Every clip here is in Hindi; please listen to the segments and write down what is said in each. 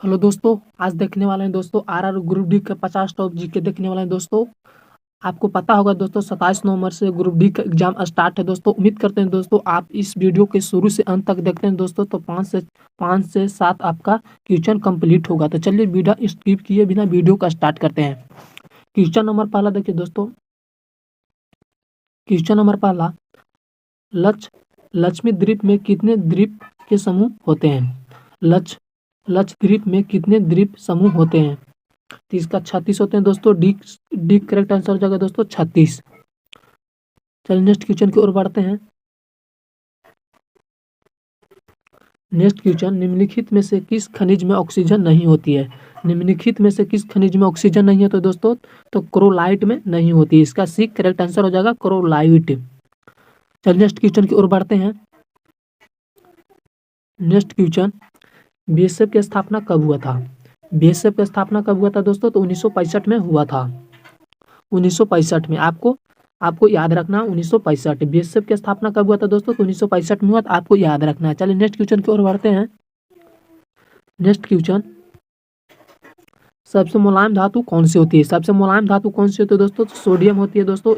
हेलो दोस्तों, आज देखने वाले हैं दोस्तों आरआर ग्रुप डी का 50 टॉप जीके देखने वाले हैं दोस्तों। आपको पता होगा दोस्तों 27 नवंबर से ग्रुप डी का एग्जाम स्टार्ट है दोस्तों। उम्मीद करते हैं दोस्तों आप इस वीडियो के शुरू से अंत तक देखते हैं दोस्तों, तो 5 से 7 आपका क्वेश्चन कंप्लीट होगा। तो चलिए वीडियो स्किप किए बिना वीडियो का स्टार्ट करते हैं। क्वेश्चन नंबर पहला देखिए दोस्तों। क्वेश्चन नंबर पहला, लक्ष्मी द्वीप में कितने द्वीप के समूह होते हैं? लक्षद्वीप में कितने द्वीप समूह होते हैं? तो इसका 36 होते हैं दोस्तों। डी डी करेक्ट आंसर हो जाएगा दोस्तों 36। चलिए नेक्स्ट क्वेश्चन की ओर बढ़ते हैं। नेक्स्ट क्वेश्चन, निम्नलिखित में से किस खनिज में ऑक्सीजन नहीं होती है? निम्नलिखित में से किस खनिज में ऑक्सीजन नहीं है तो दोस्तों तो क्रोलाइट में नहीं होती। इसका सी करेक्ट आंसर हो जाएगा क्रोलाइट। चलिए नेक्स्ट क्वेश्चन की ओर बढ़ते हैं। नेक्स्ट क्वेश्चन, बीएसएफ की स्थापना कब हुआ था? बीएसएफ की स्थापना कब हुआ था दोस्तों? तो 1965 में हुआ था। 1965 में आपको याद रखना 1965 बीएसएफ की स्थापना कब हुआ था दोस्तों? तो 1965 में हुआ था, आपको याद रखना है। चलिए नेक्स्ट क्वेश्चन की ओर बढ़ते हैं। नेक्स्ट क्वेश्चन, सबसे मुलायम धातु कौन सी होती है? सबसे मुलायम धातु कौन सी होती है दोस्तों? तो सोडियम होती है दोस्तों।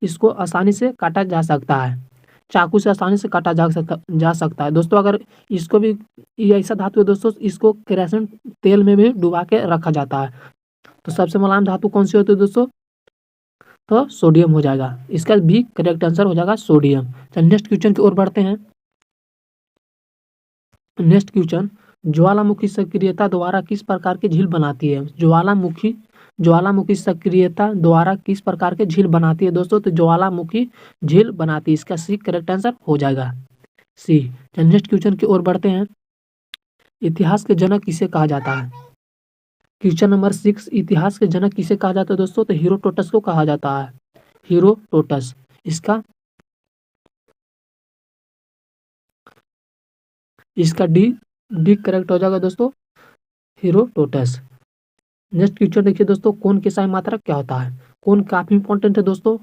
इसको आसानी से काटा जा सकता है, चाकू से आसानी से काटा जा सकता है दोस्तों। अगर इसको भी, ये ऐसा धातु है दोस्तों, इसको केरोसिन तेल में भी डुबा के रखा जाता है। तो सबसे मुलायम धातु कौन सी होती है दोस्तों? तो सोडियम हो जाएगा। इसका भी करेक्ट आंसर हो जाएगा सोडियम। चलिए नेक्स्ट क्वेश्चन की ओर बढ़ते हैं। नेक्स्ट क्वेश्चन, ज्वालामुखी सक्रियता द्वारा किस प्रकार की झील बनाती है? ज्वालामुखी सक्रियता द्वारा किस प्रकार के झील बनाती है दोस्तों? तो ज्वालामुखी झील बनाती है। इसका सी करेक्ट आंसर हो जाएगा सी। चलिए नेक्स्ट क्वेश्चन की ओर बढ़ते हैं। इतिहास के जनक किसे कहा जाता है? क्वेश्चन नंबर 6, इतिहास के जनक किसे कहा जाता है दोस्तों? तो हीरोडोटस को कहा जाता है, हीरोडोटस। इसका डी करेक्ट हो जाएगा दोस्तों, हीरोडोटस। नेक्स्ट क्वेश्चन देखिए दोस्तों, कोण के साइन मात्रक क्या होता है? कोण काफी इंपॉर्टेंट है दोस्तों।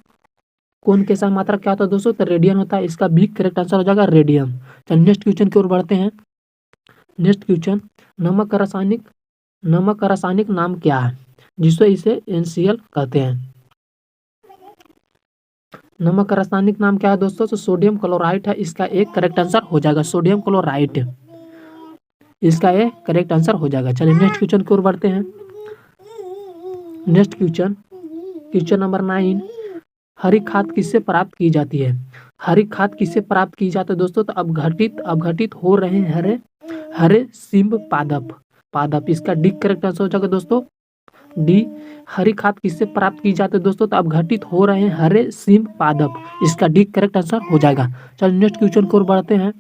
कोण के साइन मात्रक क्या होता है दोस्तों? तो रेडियन होता है। इसका भी करेक्ट आंसर हो जाएगा रेडियन। चलिए नेक्स्ट क्वेश्चन की ओर बढ़ते हैं। नेक्स्ट क्वेश्चन, नमक का रासायनिक नाम क्या है जिससे इसे NCl कहते हैं? नमक का रासायनिक नाम क्या है दोस्तों? तो सोडियम क्लोराइड है। इसका एक करेक्ट आंसर हो जाएगा सोडियम क्लोराइड। इसका ये करेक्ट आंसर हो जाएगा। चलिए नेक्स्ट क्वेश्चन की ओर बढ़ते हैं। नेक्स्ट क्वेश्चन नंबर 9, हरी खाद किससे प्राप्त की जाती है? हरी खाद किससे प्राप्त की जाती है दोस्तों? तो अपघटित हो रहे हरे सिंब पादप। इसका डी करेक्ट आंसर हो जाएगा दोस्तों डी। हरी खाद किससे प्राप्त की जाती है दोस्तों? तो अपघटित हो रहे हरे सिंब पादप। इसका डी करेक्ट आंसर हो जाएगा। चलिए नेक्स्ट क्वेश्चन की ओर बढ़ते हैं।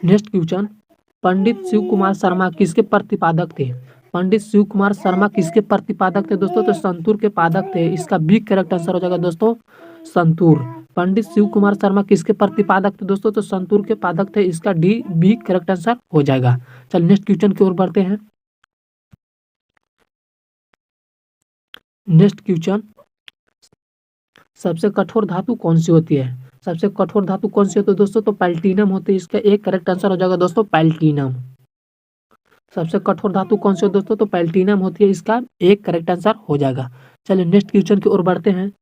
नेक्स्ट क्वेश्चन, पंडित शिव कुमार शर्मा किसके प्रतिपादक थे? पंडित शिव कुमार शर्मा किसके प्रतिपादक थे दोस्तों? तो संतूर के पादक थे। इसका बी करेक्ट आंसर हो जाएगा दोस्तों संतूर। पंडित शिव कुमार शर्मा किसके प्रतिपादक थे दोस्तों? तो संतूर के पादक थे। इसका डी बी करेक्ट आंसर हो जाएगा। चलिए नेक्स्ट क्वेश्चन की ओर बढ़ते हैं। नेक्स्ट क्वेश्चन, सबसे कठोर धातु कौन सी होती है? सबसे कठोर धातु कौन सी होती है दोस्तों? तो पैल्टिनम होती है। इसका एक करेक्ट आंसर हो जाएगा दोस्तों पैल्टिनम। सबसे कठोर धातु कौन सी है दोस्तों? तो पैल्टिनम होती है। इसका एक करेक्ट आंसर हो जाएगा। चलिए नेक्स्ट क्वेश्चन की ओर बढ़ते हैं।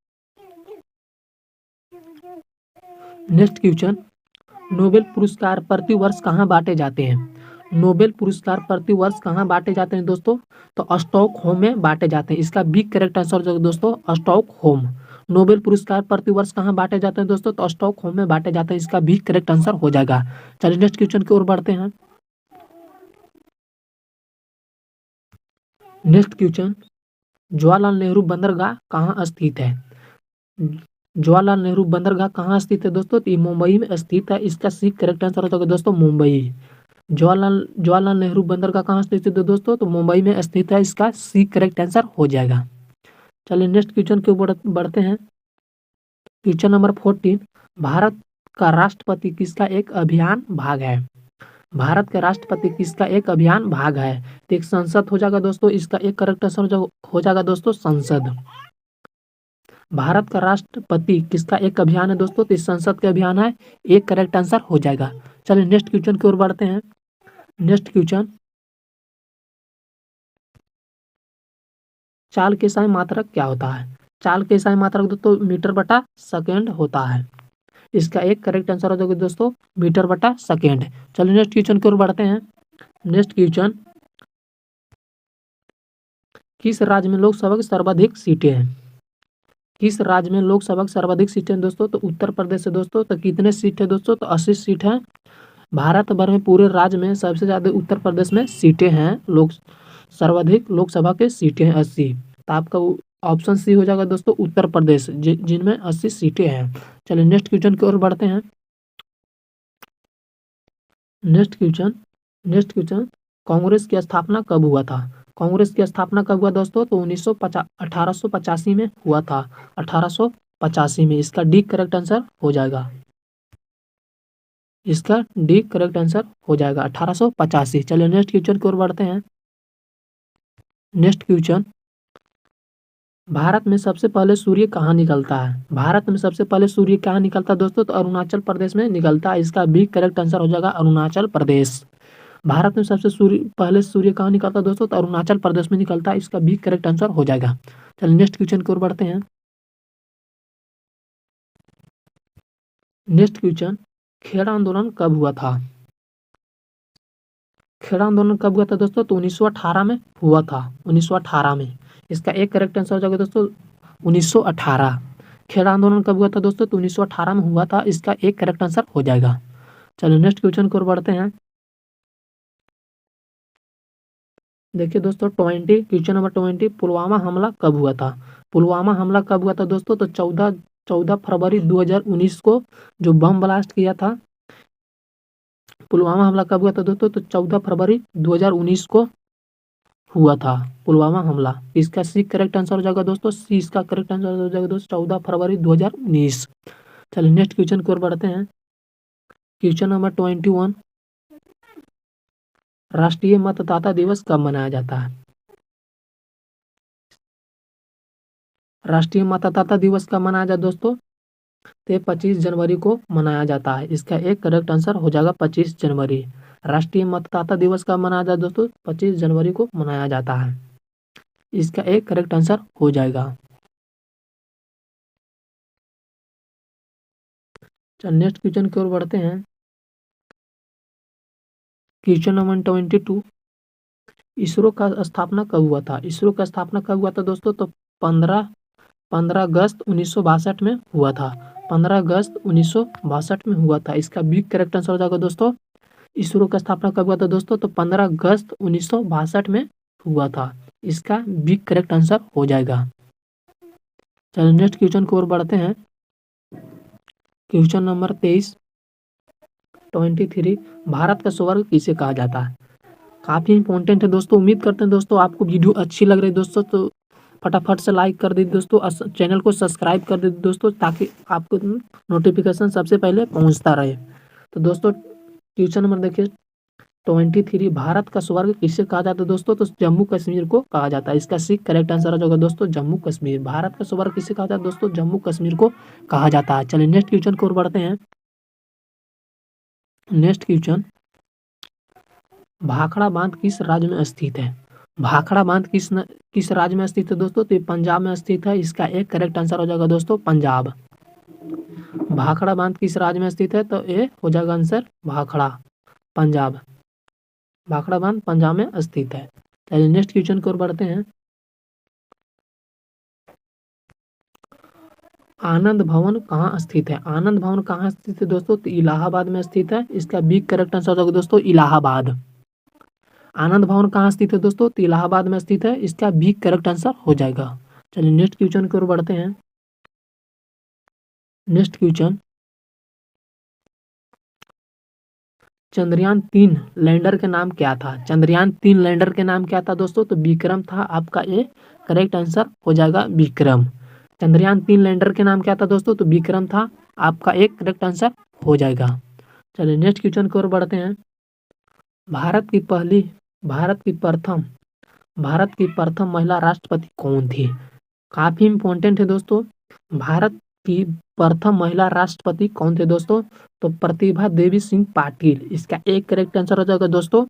नेक्स्ट क्वेश्चन, नोबेल पुरस्कार प्रति वर्ष कहाँ बांटे जाते हैं? नोबेल पुरस्कार प्रति वर्ष कहाँ बांटे जाते हैं दोस्तों? तो स्टॉकहोम में बांटे जाते हैं। इसका भी करेक्ट आंसर हो जाएगा दोस्तों स्टॉकहोम। नोबेल पुरस्कार प्रति वर्ष कहाँ बांटे जाते हैं दोस्तों? तो स्टॉकहोम में बांटे जाते हैं। इसका भी करेक्ट आंसर हो जाएगा। चलिए नेक्स्ट क्वेश्चन की ओर बढ़ते हैं। नेक्स्ट क्वेश्चन, जवाहरलाल नेहरू बंदरगाह कहाँ स्थित है? जवाहरलाल नेहरू बंदरगाह कहाँ स्थित है दोस्तों? तो ये मुंबई में स्थित है। इसका सी करेक्ट आंसर हो जाएगा दोस्तों मुंबई। जवाहरलाल नेहरू बंदरगाह कहाँ स्थित है दोस्तों? तो मुंबई में स्थित है। इसका सी करेक्ट आंसर हो जाएगा। चलिए नेक्स्ट क्वेश्चन के ऊपर बढ़ते हैं। क्वेश्चन नंबर 14, भारत का राष्ट्रपति किसका एक अभियान भाग है? भारत के राष्ट्रपति किसका एक अभियान भाग है? तो एक संसद हो जाएगा दोस्तों। इसका एक करेक्ट आंसर हो जाएगा दोस्तों संसद। भारत का राष्ट्रपति किसका एक अभियान है दोस्तों? तो इस संसद का अभियान है। एक करेक्ट आंसर हो जाएगा। चलिए नेक्स्ट क्वेश्चन की ओर बढ़ते हैं। नेक्स्ट क्वेश्चन, चाल के समय मात्रक क्या होता है? चाल के समय मात्रक दोस्तों मीटर बटा सेकेंड होता है। इसका एक करेक्ट आंसर हो जाएगा दोस्तों मीटर बटा सेकेंड। चलिए नेक्स्ट क्वेश्चन की ओर बढ़ते हैं। नेक्स्ट क्वेश्चन, किस राज्य में लोकसभा की सर्वाधिक सीटें हैं? किस राज्य में लोकसभा की सर्वाधिक सीटें हैं दोस्तों? तो उत्तर प्रदेश है दोस्तों। तो कितने सीट है दोस्तों? तो 80 सीट है। भारत भर में पूरे राज्य में सबसे ज्यादा उत्तर प्रदेश में सीटें हैं। सर्वाधिक लोकसभा के सीटें हैं 80। तो आपका ऑप्शन सी हो जाएगा दोस्तों उत्तर प्रदेश, जिनमें 80 सीटें हैं। चलिए नेक्स्ट क्वेश्चन की ओर बढ़ते हैं। नेक्स्ट क्वेश्चन, कांग्रेस की स्थापना कब हुआ था? कांग्रेस की स्थापना कब हुआ दोस्तों? तो 1885 में हुआ था। 1885 में। इसका डी करेक्ट आंसर हो जाएगा। इसका डी करेक्ट आंसर हो जाएगा 1885। चलिए नेक्स्ट क्वेश्चन की ओर बढ़ते हैं। नेक्स्ट क्वेश्चन, भारत में सबसे पहले सूर्य कहाँ निकलता है? भारत में सबसे पहले सूर्य कहाँ निकलता है दोस्तों? तो अरुणाचल प्रदेश में निकलता है। इसका बी करेक्ट आंसर हो जाएगा अरुणाचल प्रदेश। भारत में सबसे पहले सूर्य कहाँ निकलता है दोस्तों? तो अरुणाचल प्रदेश में निकलता है। इसका भी करेक्ट आंसर हो जाएगा। चलिए नेक्स्ट क्वेश्चन की ओर बढ़ते हैं। नेक्स्ट क्वेश्चन, खेड़ा आंदोलन कब हुआ था? खेड़ा आंदोलन कब हुआ था दोस्तों? तो 1918 में हुआ था। 1918 में। इसका एक करेक्ट आंसर हो जाएगा दोस्तों 1918। खेड़ा आंदोलन कब हुआ था दोस्तों? तो 1918 में हुआ था। इसका एक करेक्ट आंसर हो जाएगा। चलिए नेक्स्ट क्वेश्चन की ओर बढ़ते हैं। देखिए दोस्तों क्वेश्चन नंबर 20, पुलवामा हमला कब हुआ था? पुलवामा हमला कब हुआ था दोस्तों? तो 14 फरवरी 2019 को जो बम ब्लास्ट किया था। पुलवामा हमला कब हुआ था दोस्तों? तो 14 फरवरी 2019 को हुआ था पुलवामा हमला। इसका सी करेक्ट आंसर हो जाएगा दोस्तों। सी इसका करेक्ट आंसर हो जाएगा दोस्तों 14 फरवरी 2019। चलिए नेक्स्ट क्वेश्चन की ओर बढ़ते हैं। क्वेश्चन नंबर 21, राष्ट्रीय मतदाता दिवस कब मनाया जाता है? राष्ट्रीय मतदाता दिवस कब मनाया जाता है दोस्तों? तो 25 जनवरी को मनाया जाता है। इसका एक करेक्ट आंसर हो जाएगा 25 जनवरी। राष्ट्रीय मतदाता दिवस कब मनाया जाता है दोस्तों? 25 जनवरी को मनाया जाता है। इसका एक करेक्ट आंसर हो जाएगा। चल नेक्स्ट क्वेश्चन की ओर बढ़ते हैं। क्वेश्चन नंबर 22, इसरो का स्थापना कब हुआ था? इसरो का स्थापना कब हुआ था दोस्तों? तो 15 अगस्त 1962 में हुआ था। 15 अगस्त 1962 में हुआ था। इसका भी करेक्ट आंसर हो जाएगा दोस्तों। इसरो का स्थापना कब हुआ था दोस्तों? तो 15 अगस्त 1962 में हुआ था। इसका भी करेक्ट आंसर हो जाएगा। चलिए नेक्स्ट क्वेश्चन की ओर बढ़ते हैं। क्वेश्चन नंबर 23, भारत का स्वर्ग किसे कहा जाता है? काफी इंपॉर्टेंट है दोस्तों। उम्मीद करते हैं दोस्तों आपको वीडियो अच्छी लग रही है दोस्तों, तो फटाफट से लाइक कर दीजिए दोस्तों। चैनल को सब्सक्राइब कर दीजिए दोस्तों, ताकि आपको नोटिफिकेशन सबसे पहले पहुंचता रहे। तो दोस्तों क्वेश्चन नंबर देखिए 23, भारत का स्वर्ग किसे कहा जाता है दोस्तों? तो जम्मू कश्मीर को कहा जाता है। इसका सी करेक्ट आंसर हो जाएगा दोस्तों जम्मू कश्मीर। भारत का स्वर्ग किसे कहा जाता है दोस्तों? जम्मू कश्मीर को कहा जाता है। चलिए नेक्स्ट क्वेश्चन की ओर बढ़ते हैं। नेक्स्ट क्वेश्चन, भाखड़ा बांध किस राज्य में स्थित है? भाखड़ा बांध किस राज्य में स्थित है दोस्तों? तो पंजाब में स्थित है। इसका एक करेक्ट आंसर हो जाएगा दोस्तों पंजाब। भाखड़ा बांध किस राज्य में स्थित है? तो ये हो जाएगा आंसर भाखड़ा, पंजाब। भाखड़ा बांध पंजाब में स्थित है। चलिए नेक्स्ट क्वेश्चन की ओर बढ़ते हैं। आनंद भवन कहाँ स्थित है? आनंद भवन कहाँ स्थित है दोस्तों? तो इलाहाबाद में स्थित है। इसका बी करेक्ट आंसर हो जाएगा दोस्तों इलाहाबाद। आनंद भवन कहाँ स्थित है दोस्तों? तो इलाहाबाद में स्थित है। इसका भी करेक्ट आंसर हो जाएगा। चलिए नेक्स्ट क्वेश्चन की ओर बढ़ते हैं। नेक्स्ट क्वेश्चन, चंद्रयान-3 लैंडर के नाम क्या था? चंद्रयान-3 लैंडर के नाम क्या था दोस्तों? तो विक्रम था। आपका ये करेक्ट आंसर हो जाएगा विक्रम। चंद्रयान-3 लैंडर के नाम क्या था दोस्तों? तो विक्रम था। आपका एक करेक्ट आंसर हो जाएगा। चलिए नेक्स्ट क्वेश्चन की ओर बढ़ते हैं। भारत की प्रथम महिला राष्ट्रपति कौन थी? काफी इंपॉर्टेंट है दोस्तों। भारत की प्रथम महिला राष्ट्रपति कौन थे दोस्तों? तो प्रतिभा देवी सिंह पाटिल। इसका एक करेक्ट आंसर हो जाएगा दोस्तों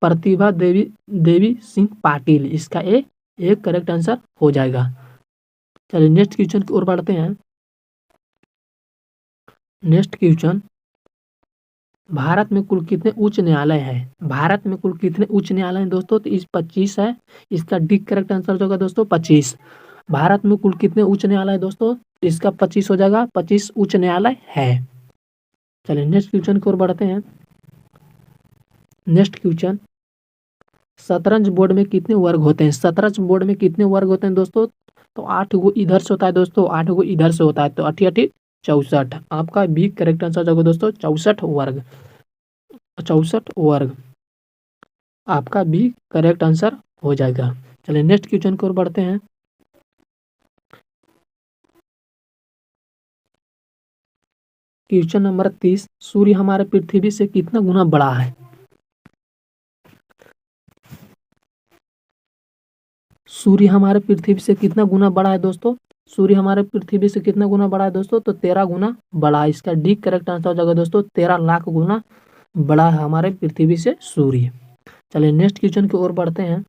प्रतिभा देवी देवी सिंह पाटिल, इसका एक करेक्ट आंसर हो जाएगा। चलिए नेक्स्ट क्वेश्चन की ओर बढ़ते हैं। नेक्स्ट क्वेश्चन, भारत में कुल कितने उच्च न्यायालय है? भारत में कुल कितने उच्च न्यायालय हैं दोस्तों? तो इस 25 है, इसका डी करेक्ट आंसर होगा दोस्तों 25। भारत में कुल कितने उच्च न्यायालय है दोस्तों? इसका 25 हो जाएगा, 25 उच्च न्यायालय है। चलिए नेक्स्ट क्वेश्चन की ओर बढ़ते हैं। नेक्स्ट क्वेश्चन, शतरंज बोर्ड में कितने वर्ग होते हैं? शतरंज बोर्ड में कितने वर्ग होते हैं दोस्तों? तो 8 गो इधर से होता है दोस्तों, 8 गो इधर से होता है, तो 8 8 64। आपका बी करेक्ट आंसर होगा दोस्तों 64 वर्ग। 64 वर्ग आपका बी करेक्ट आंसर हो जाएगा। चलिए नेक्स्ट क्वेश्चन की ओर बढ़ते हैं। क्वेश्चन नंबर 30, सूर्य हमारे पृथ्वी से कितना गुना बड़ा है? सूर्य हमारे पृथ्वी से कितना गुना बड़ा है दोस्तों? सूर्य हमारे पृथ्वी से कितना गुना बड़ा है दोस्तों? तो 13 गुना बड़ा है। इसका डी करेक्ट आंसर हो जाएगा दोस्तों 13 लाख गुना बड़ा है हमारे पृथ्वी से सूर्य। चलिए नेक्स्ट क्वेश्चन की ओर बढ़ते हैं।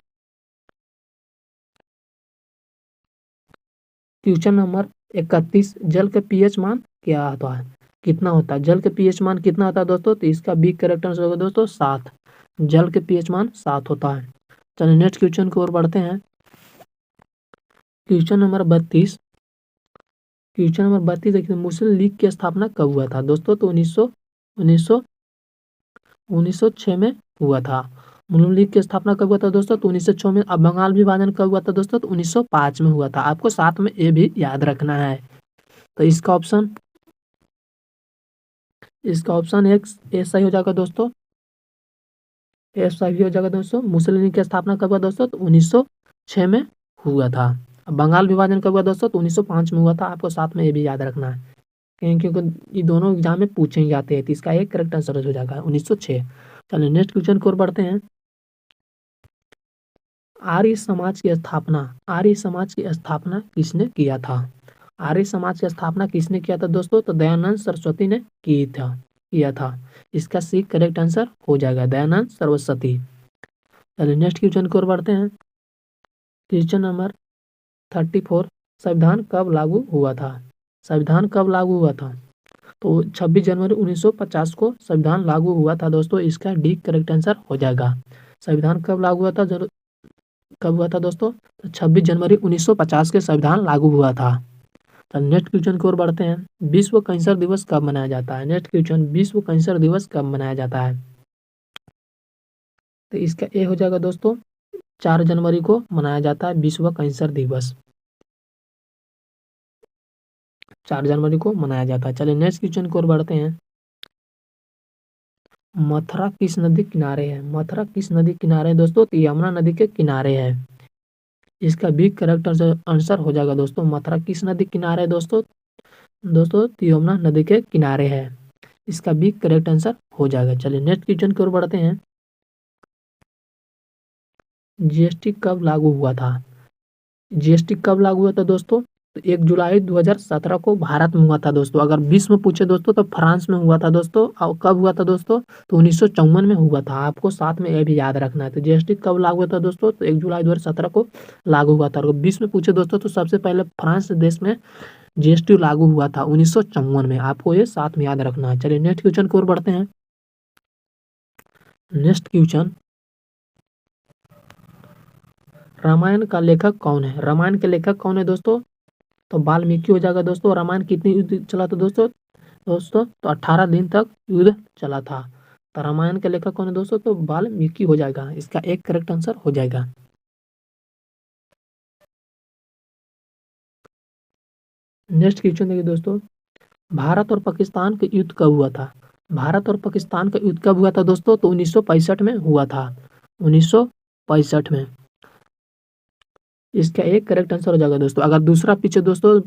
क्वेश्चन नंबर 31, जल का पीएच मान क्या होता है? कितना होता है? जल के पीएच मान कितना होता है दोस्तों? तो इसका बी करेक्ट आंसर होगा दोस्तों 7। जल के पीएच मान 7 होता है। चलिए नेक्स्ट क्वेश्चन की ओर बढ़ते हैं। क्वेश्चन नंबर 32, क्वेश्चन नंबर 32 देखिए, मुस्लिम लीग की स्थापना कब हुआ था दोस्तों? तो 1906 में हुआ था। मुस्लिम लीग की स्थापना कब हुआ था दोस्तों? तो 1906 में। अब बंगाल विभाजन कब हुआ था दोस्तों? तो 1905 में हुआ था। आपको साथ में ये भी याद रखना है। तो इसका ऑप्शन एक सही हो जाएगा दोस्तों, ए सही हो जाएगा दोस्तों। मुस्लिम लीग की स्थापना कब हुआ दोस्तों? तो 1906 में हुआ था। अब बंगाल विभाजन कब हुआ दोस्तों? तो 1905 में हुआ था। आपको साथ में ये भी याद रखना है, क्योंकि ये दोनों एग्जाम में पूछे जाते हैं। तो इसका एक करेक्ट आंसर हो जाएगा 1906। चलिए नेक्स्ट क्वेश्चन की ओर बढ़ते हैं। आर्य समाज की स्थापना किसने किया था? आर्य समाज की स्थापना किसने किया था दोस्तों? तो दयानंद सरस्वती ने किया था। इसका सी करेक्ट आंसर हो जाएगा दयानंद सरस्वती। चलिए नेक्स्ट क्वेश्चन की ओर बढ़ते हैं। क्वेश्चन नंबर 34, संविधान कब लागू हुआ था? संविधान कब लागू हुआ था? तो 26 जनवरी 1950 को संविधान लागू हुआ था दोस्तों। इसका डी करेक्ट आंसर हो जाएगा। संविधान कब लागू हुआ था दोस्तों? तो 26 जनवरी 1950 के संविधान लागू हुआ था। तो नेक्स्ट क्वेश्चन की ओर बढ़ते हैं। विश्व कैंसर दिवस कब मनाया जाता है? नेक्स्ट क्वेश्चन, विश्व कैंसर दिवस कब मनाया जाता है? तो इसका ए हो जाएगा दोस्तों 4 जनवरी को मनाया जाता है विश्व कैंसर दिवस। 4 जनवरी को मनाया जाता है। चलिए नेक्स्ट क्वेश्चन की ओर बढ़ते हैं। मथुरा किस नदी किनारे है? मथुरा किस नदी किनारे है दोस्तों? तो यमुना नदी के किनारे है। इसका भी करेक्ट आंसर हो जाएगा दोस्तों। मथुरा किस नदी किनारे है दोस्तों? तो यमुना नदी के किनारे है। इसका भी करेक्ट आंसर हो जाएगा। चलिए नेक्स्ट क्वेश्चन की ओर बढ़ते हैं। जीएसटी कब लागू हुआ था? जीएसटी कब लागू हुआ था दोस्तों? तो 1 जुलाई 2017 को भारत में हुआ था दोस्तों। अगर विश्व में पूछे दोस्तों तो फ्रांस में हुआ था दोस्तों। और कब हुआ था दोस्तों? तो 1954 में हुआ था। आपको साथ में यह भी याद रखना है। तो जीएसटी कब लागू हुआ था दोस्तों? तो 1 जुलाई 2017 को लागू हुआ था। और विश्व में पूछे दोस्तों तो सबसे पहले फ्रांस देश में जीएसटी लागू हुआ था 1954 में। आपको ये साथ में याद रखना है। चलिए नेक्स्ट क्वेश्चन की ओर बढ़ते हैं। नेक्स्ट क्वेश्चन, रामायण का लेखक कौन है? रामायण के लेखक कौन है दोस्तों? तो वाल्मीकि हो जाएगा दोस्तों। रामायण कितनी युद्ध चला था दोस्तों तो 18 दिन तक युद्ध चला था। तो रामायण के लेखक कौन है दोस्तों? तो वाल्मीकि हो जाएगा। इसका एक करेक्ट आंसर हो जाएगा। नेक्स्ट क्वेश्चन देखिए दोस्तों, भारत और पाकिस्तान का युद्ध कब हुआ था? भारत और पाकिस्तान का युद्ध कब हुआ था दोस्तों? तो 1965 में हुआ था। 1965 में। इसका एक करेक्ट आंसर हो जाएगा दोस्तों। अगर दूसरा पीछे दोस्तों,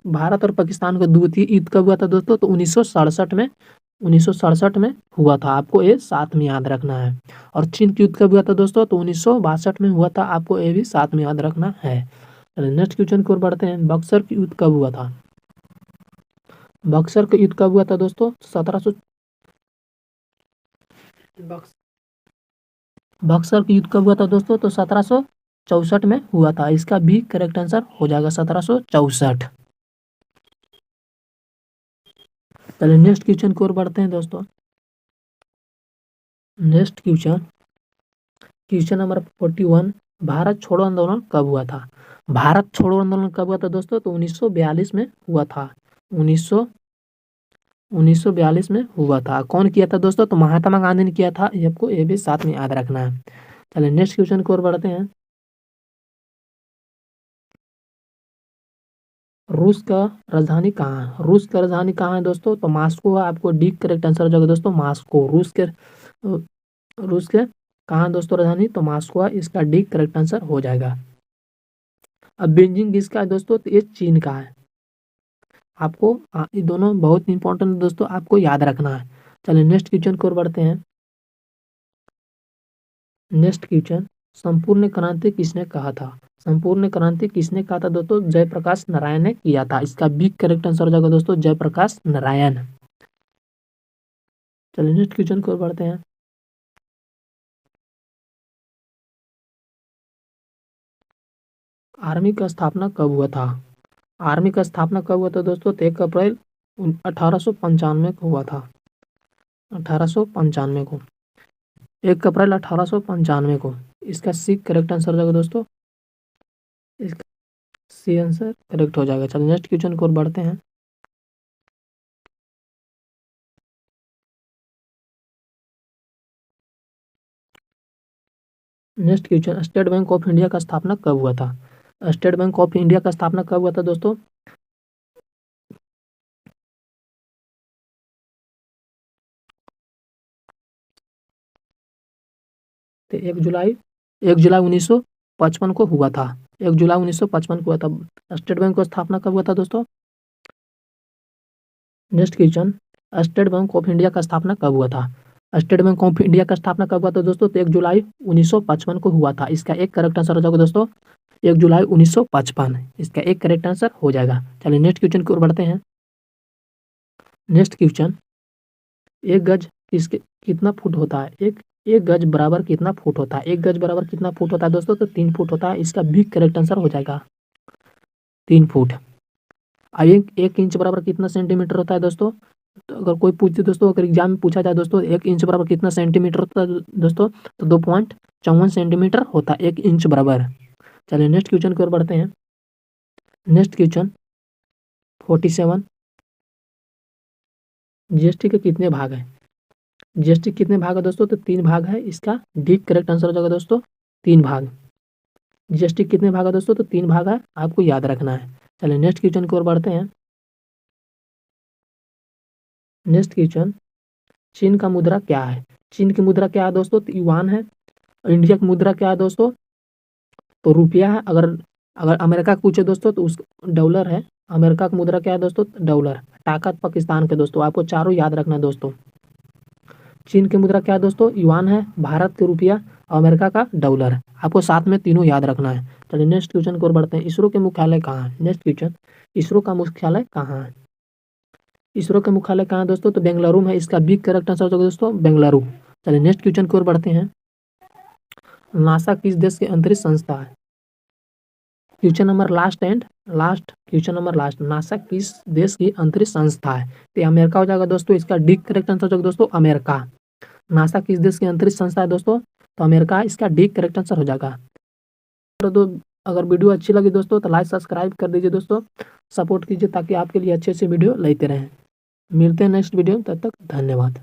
भारत और पाकिस्तान का द्वितीय युद्ध कब हुआ था दोस्तों? तो 1967 में हुआ था। आपको ये साथ में याद रखना है। और चीन का युद्ध कब हुआ था दोस्तों? तो 1962 में हुआ था। आपको ये भी साथ में याद रखना है। नेक्स्ट क्वेश्चन की ओर बढ़ते हैं। बक्सर का युद्ध कब हुआ था? बक्सर का युद्ध कब हुआ था दोस्तों? 1700 बक्सर का युद्ध कब हुआ था दोस्तों? तो 1764 में हुआ था। इसका भी करेक्ट आंसर हो जाएगा 1764। चलिए नेक्स्ट क्वेश्चन की ओर बढ़ते हैं दोस्तों। Next question, question number 41, Bharat छोड़ो आंदोलन कब हुआ था? भारत छोड़ो आंदोलन कब हुआ था दोस्तों? तो 1942 में हुआ था। 1942 में हुआ था। कौन किया था दोस्तों? तो महात्मा गांधी ने किया था। ये आपको ये भी साथ में याद रखना है। चलिए नेक्स्ट क्वेश्चन की ओर बढ़ते हैं। रूस का राजधानी कहाँ है? रूस का राजधानी कहाँ है दोस्तों? तो मास्को है। आपको डी करेक्ट आंसर हो जाएगा दोस्तों, मास्को। रूस के कहाँ है दोस्तों राजधानी? तो मास्को है। इसका डी करेक्ट आंसर हो जाएगा। अब बीजिंग किसका है दोस्तों? तो ये चीन का है। आपको ये दोनों बहुत इंपॉर्टेंट दोस्तों, आपको याद रखना है। चलिए नेक्स्ट क्वेश्चन की ओर बढ़ते हैं। नेक्स्ट क्वेश्चन, संपूर्ण क्रांति किसने कहा था? संपूर्ण क्रांति किसने कहा था दोस्तों? जयप्रकाश नारायण ने किया था। इसका भी करेक्ट आंसर हो जाएगा दोस्तों, जयप्रकाश नारायण। चलिए नेक्स्ट क्वेश्चन की ओर बढ़ते हैं। आर्मी का स्थापना कब हुआ था? आर्मी का स्थापना कब हुआ था दोस्तों? तो 1 अप्रैल 1895 को हुआ था। 1895 को, 1 अप्रैल 1895 को। इसका सी करेक्ट आंसर हो जाएगा दोस्तों। इसका सी आंसर करेक्ट हो जाएगा। चलिए नेक्स्ट क्वेश्चन की ओर बढ़ते हैं। Next question, state bank of India का स्थापना कब हुआ था? स्टेट बैंक ऑफ इंडिया का स्थापना कब हुआ था दोस्तों? तो 1 जुलाई 1955 को हुआ था। 1 जुलाई 1955 को हुआ था। स्टेट बैंक की स्थापना कब हुआ था दोस्तों? Next question, state bank of India का स्थापना कब हुआ था? स्टेट बैंक ऑफ इंडिया का स्थापना कब हुआ था दोस्तों? तो 1 जुलाई 1955 को हुआ था। इसका एक करेक्ट आंसर हो जाएगा दोस्तों, 1 जुलाई 1955। इसका एक करेक्ट आंसर हो जाएगा। चलिए नेक्स्ट क्वेश्चन की ओर बढ़ते हैं। नेक्स्ट क्वेश्चन, एक गज किसके कितना फुट होता है? एक गज बराबर कितना फुट होता है? एक गज बराबर कितना फुट होता है दोस्तों? तो 3 फुट होता है। इसका भी करेक्ट आंसर हो जाएगा 3 फुट। अब एक इंच बराबर कितना सेंटीमीटर होता है दोस्तों? तो अगर कोई पूछे दोस्तों, अगर एग्जाम में पूछा जाए दोस्तों 1 इंच बराबर कितना सेंटीमीटर होता है दोस्तों? तो 2.54 सेंटीमीटर होता है 1 इंच बराबर। चलिए नेक्स्ट क्वेश्चन की ओर बढ़ते हैं। नेक्स्ट क्वेश्चन 47, जीएसटी के कितने भाग हैं? जीएसटी कितने भाग है दोस्तों? तो 3 भाग है। इसका डी करेक्ट आंसर हो जाएगा दोस्तों, 3 भाग। जीएसटी कितने भाग है दोस्तों? तो 3 भाग है। आपको याद रखना है। चलिए नेक्स्ट क्वेश्चन की ओर बढ़ते हैं। नेक्स्ट क्वेश्चन, चीन का मुद्रा क्या है? चीन की मुद्रा क्या है दोस्तों? तो युआन है। इंडिया की मुद्रा क्या है दोस्तों? तो रुपया है। अगर अगर अमेरिका का पूछे दोस्तों तो उस डॉलर है। अमेरिका का मुद्रा क्या है दोस्तों? तो डॉलर। ताकत पाकिस्तान के दोस्तों, आपको चारों याद रखना है दोस्तों। चीन की मुद्रा क्या है दोस्तों? युआन है। भारत के रुपया, अमेरिका का डॉलर। आपको साथ में तीनों याद रखना है। चलिए नेक्स्ट क्वेश्चन की ओर बढ़ते हैं। इसरो के मुख्यालय कहाँ है? नेक्स्ट क्वेश्चन, इसरो का मुख्यालय कहाँ है? इसरो का मुख्यालय कहाँ है दोस्तों? तो बेंगलुरु में। इसका भी करेक्ट आंसर होगा दोस्तों, बेंगलुरु। चलिए नेक्स्ट क्वेश्चन की ओर बढ़ते हैं। नासा किस देश की अंतरिक्ष संस्था है? Question number last question number last, NASA किस देश की अंतरिक्ष संस्था है? तो अमेरिका हो जाएगा दोस्तों। इसका डी करेक्ट आंसर होगा दोस्तों, अमेरिका। नासा किस देश की अंतरिक्ष संस्था है दोस्तों? तो अमेरिका। इसका डी करेक्ट आंसर हो जाएगा। अगर वीडियो अच्छी लगी दोस्तों तो लाइक सब्सक्राइब कर दीजिए दोस्तों, सपोर्ट कीजिए ताकि आपके लिए अच्छे अच्छे वीडियो लेते रहें। मिलते हैं नेक्स्ट वीडियो, तब तक धन्यवाद।